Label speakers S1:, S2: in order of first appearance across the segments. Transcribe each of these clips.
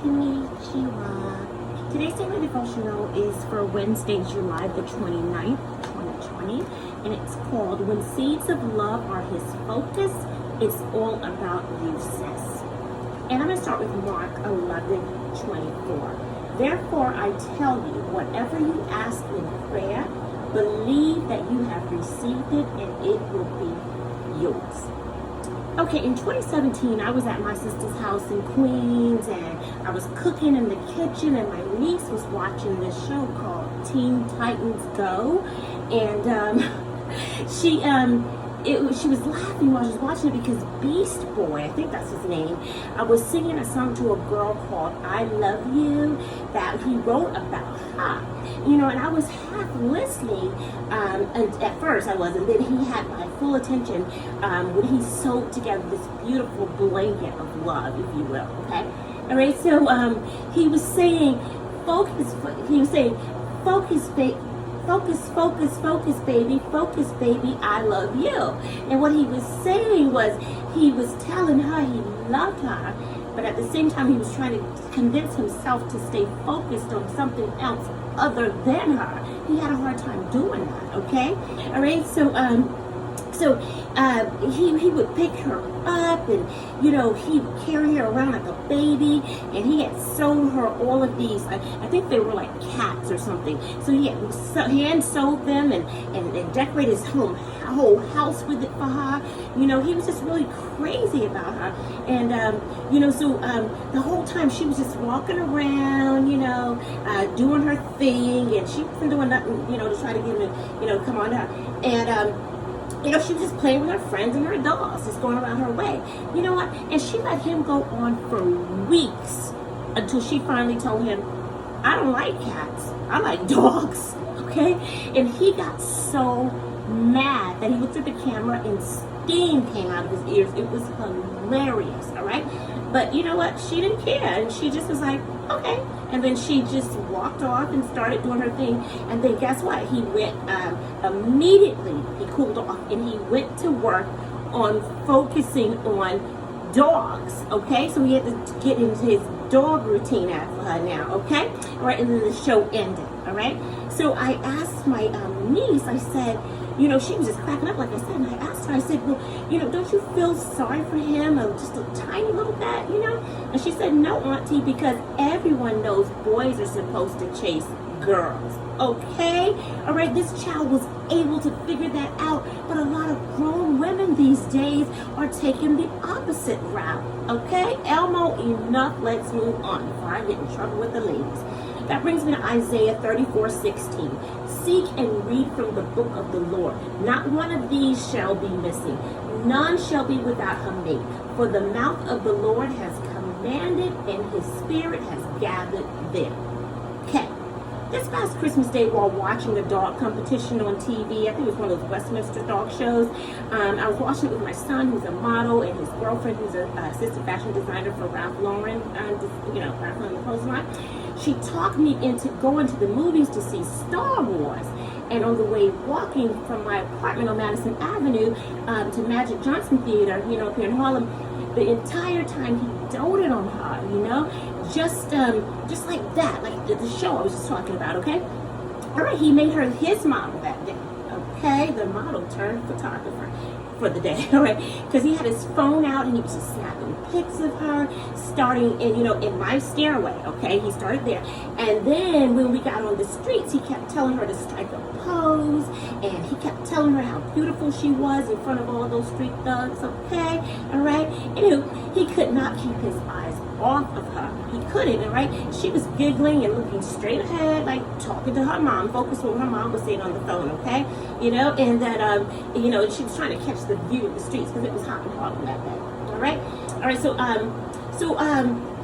S1: Konnichiwa. Today's daily devotional is for Wednesday, July the 29th, 2020, and it's called When Seeds of Love Are His Focus, It's All About You, Sis. And I'm going to start with Mark 11:24. Therefore, I tell you, whatever you ask in prayer, believe that you have received it and it will be yours. Okay, in 2017, I was at my sister's house in Queens, and I was cooking in the kitchen, and my niece was watching this show called Teen Titans Go, and she was laughing while she was watching it because Beast Boy, I think that's his name, was singing a song to a girl called I Love You that he wrote about her. You know, and I was half listening, and at first I wasn't, then he had my full attention when he sewed together this beautiful blanket of love, if you will, okay? All right, so he was saying, focus, baby, I love you. And what he was saying was, he was telling her he loved her, but at the same time he was trying to convince himself to stay focused on something else other than her. He had a hard time doing that, okay? All right, so he would pick her up, and you know, he would carry her around like a baby, and he had sewn her all of these, I think they were like cats or something, so he had hand sewed them and decorated his whole house with it for her. You know, he was just really crazy about her, and you know, so the whole time she was just walking around, you know, doing her thing, and she wasn't doing nothing, you know, to try to get him to, you know, come on to her, and you know, she was just playing with her friends and her dolls, just going around her way. You know what? And she let him go on for weeks until she finally told him, I don't like cats. I like dogs. Okay? And he got so mad that he looked at the camera and steam came out of his ears. It was hilarious. All right? But you know what? She didn't care. And she just was like, okay. And then she just walked off and started doing her thing. And then guess what? He went immediately, he cooled off, and he went to work on focusing on dogs, okay? So he had to get into his dog routine after her now, okay? All right, and then the show ended, all right? So I asked my niece, I said, you know, she was just cracking up, like I said, and I asked her, I said, well, you know, don't you feel sorry for him, or just a tiny little bit, you know? And she said, no, Auntie, because everyone knows boys are supposed to chase girls, okay? All right, this child was able to figure that out, but a lot of grown women these days are taking the opposite route, okay? Elmo, enough, let's move on before I get in trouble with the ladies. That brings me to Isaiah 34:16. Seek and read from the book of the Lord. Not one of these shall be missing. None shall be without her mate. For the mouth of the Lord has commanded, and his spirit has gathered them. Okay. This past Christmas Day, while watching a dog competition on TV, I think it was one of those Westminster dog shows, I was watching it with my son, who's a model, and his girlfriend, who's an assistant fashion designer for Ralph Lauren, you know, Ralph Lauren the clothes line. She talked me into going to the movies to see Star Wars. And on the way walking from my apartment on Madison Avenue to Magic Johnson Theater, you know, up here in Harlem, the entire time he doted on her, you know, just like that, like the show I was just talking about, okay? All right, he made her his model that day, okay? The model turned photographer for the day, all right? Because he had his phone out and he was just snapping pics of her, starting in, you know, in my stairway, okay? He started there. And then when we got on the streets, he kept telling her to strike a pose, and he kept telling her how beautiful she was in front of all those street thugs, okay? All right? Anyway, he could not keep his eyes off of her. He couldn't, all right? She was giggling and looking straight ahead, like talking to her mom, focused on what her mom was saying on the phone, okay? You know, and that, you know, she was trying to catch the view of the streets because it was hot and hot that day, all right? All right, so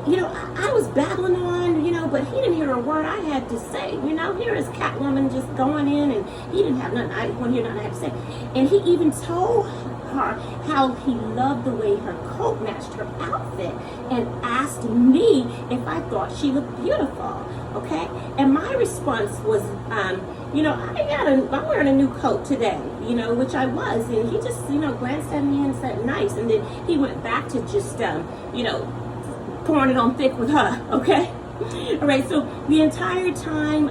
S1: you know, I was babbling on, you know, but he didn't hear a word I had to say. You know, here is Catwoman just going in, and he didn't have nothing. I wouldn't hear nothing I had to say. And he even told her how he loved the way her coat matched her outfit, and asked me if I thought she looked beautiful. Okay, and my response was, you know, I'm wearing a new coat today, you know, which I was, and he just, you know, glanced at me and said, nice, and then he went back to just, you know, pouring it on thick with her, okay? All right, so the entire time,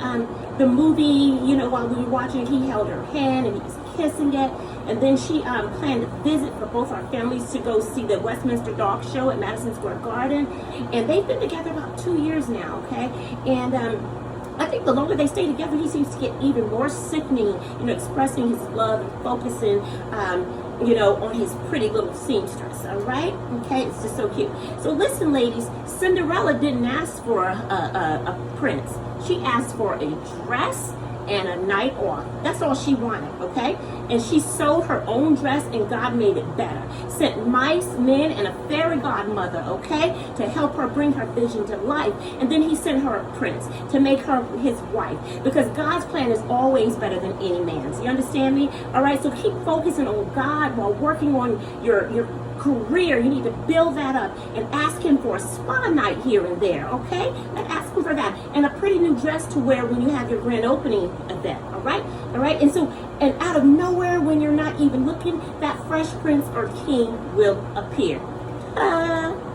S1: the movie, you know, while we were watching, he held her hand and he was kissing it. And then she planned a visit for both our families to go see the Westminster Dog Show at Madison Square Garden. And they've been together about 2 years now, okay? And I think the longer they stay together, he seems to get even more sickening, you know, expressing his love and focusing, you know, on his pretty little seamstress, all right? Okay, it's just so cute. So listen, ladies, Cinderella didn't ask for a prince. She asked for a dress and a night off. That's all she wanted, okay? And she sewed her own dress and God made it better. Sent mice, men, and a fairy godmother, okay, to help her bring her vision to life. And then he sent her a prince to make her his wife, because God's plan is always better than any man's. You understand me? All right, so keep focusing on God while working on your career. You need to build that up and ask him for a spa night here and there, okay? And ask him for that. And a pretty new dress to wear when you have your grand opening event, all right? All right, and so, and out of nowhere, when you're not even looking, that fresh prince or king will appear.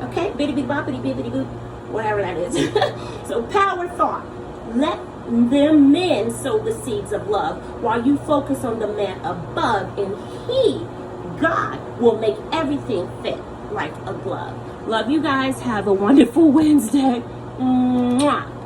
S1: Okay, bitty bitty boppity bibbity boop, whatever that is. So power thought. Let them men sow the seeds of love while you focus on the man above, and he, God, will make everything fit like a glove. Love you guys. Have a wonderful Wednesday. Mwah.